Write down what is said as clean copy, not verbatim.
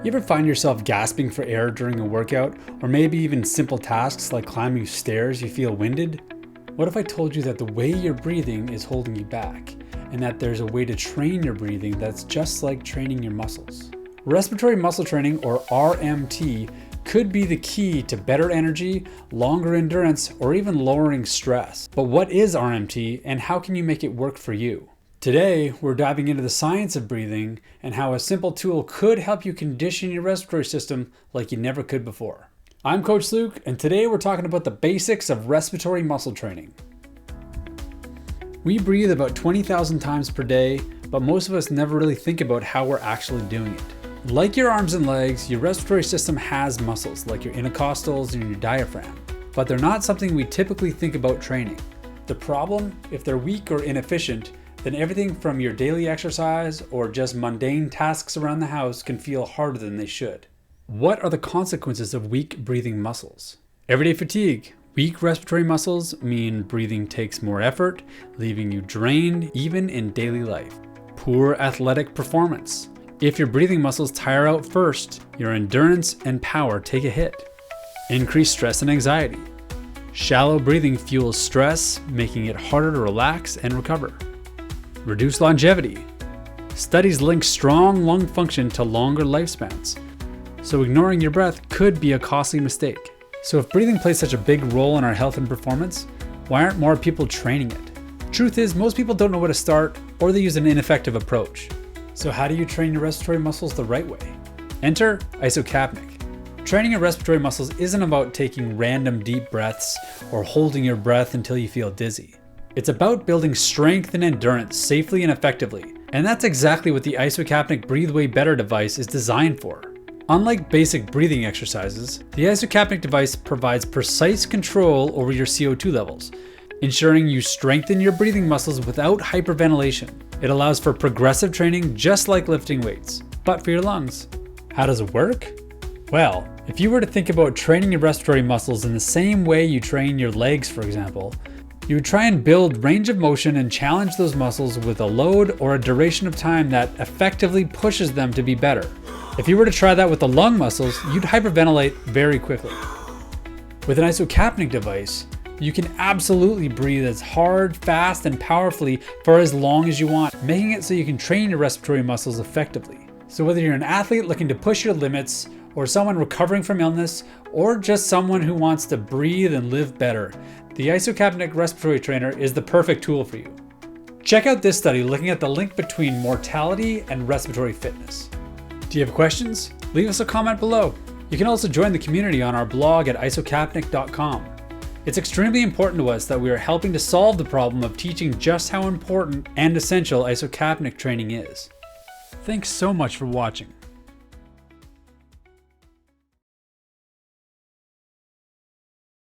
You ever find yourself gasping for air during a workout, or maybe even simple tasks like climbing stairs you feel winded? What if I told you that the way you're breathing is holding you back, and that there's a way to train your breathing that's just like training your muscles? Respiratory muscle training, or RMT, could be the key to better energy, longer endurance, or even lowering stress. But what is RMT, and how can you make it work for you? Today, we're diving into the science of breathing and how a simple tool could help you condition your respiratory system like you never could before. I'm Coach Luke, and today we're talking about the basics of respiratory muscle training. We breathe about 20,000 times per day, but most of us never really think about how we're actually doing it. Like your arms and legs, your respiratory system has muscles like your intercostals and your diaphragm, but they're not something we typically think about training. The problem, if they're weak or inefficient, then everything from your daily exercise or just mundane tasks around the house can feel harder than they should. What are the consequences of weak breathing muscles? Everyday fatigue. Weak respiratory muscles mean breathing takes more effort, leaving you drained even in daily life. Poor athletic performance. If your breathing muscles tire out first, your endurance and power take a hit. Increased stress and anxiety. Shallow breathing fuels stress, making it harder to relax and recover. Reduced longevity. Studies link strong lung function to longer lifespans, so ignoring your breath could be a costly mistake. So if breathing plays such a big role in our health and performance, why aren't more people training it? Truth is, most people don't know where to start, or they use an ineffective approach. So how do you train your respiratory muscles the right way? Enter Isocapnic. Training your respiratory muscles isn't about taking random deep breaths or holding your breath until you feel dizzy. It's about building strength and endurance safely and effectively, and that's exactly what the Isocapnic Breathe Way Better device is designed for. Unlike basic breathing exercises, the Isocapnic device provides precise control over your CO2 levels, ensuring you strengthen your breathing muscles without hyperventilation. It allows for progressive training just like lifting weights, but for your lungs. How does it work? Well, if you were to think about training your respiratory muscles in the same way you train your legs, for example, you would try and build range of motion and challenge those muscles with a load or a duration of time that effectively pushes them to be better. If you were to try that with the lung muscles, you'd hyperventilate very quickly. With an Isocapnic device, you can absolutely breathe as hard, fast, and powerfully for as long as you want, making it so you can train your respiratory muscles effectively. So whether you're an athlete looking to push your limits, or someone recovering from illness, or just someone who wants to breathe and live better, the Isocapnic Respiratory Trainer is the perfect tool for you. Check out this study looking at the link between mortality and respiratory fitness. Do you have questions? Leave us a comment below. You can also join the community on our blog at isocapnic.com. It's extremely important to us that we are helping to solve the problem of teaching just how important and essential Isocapnic training is. Thanks so much for watching.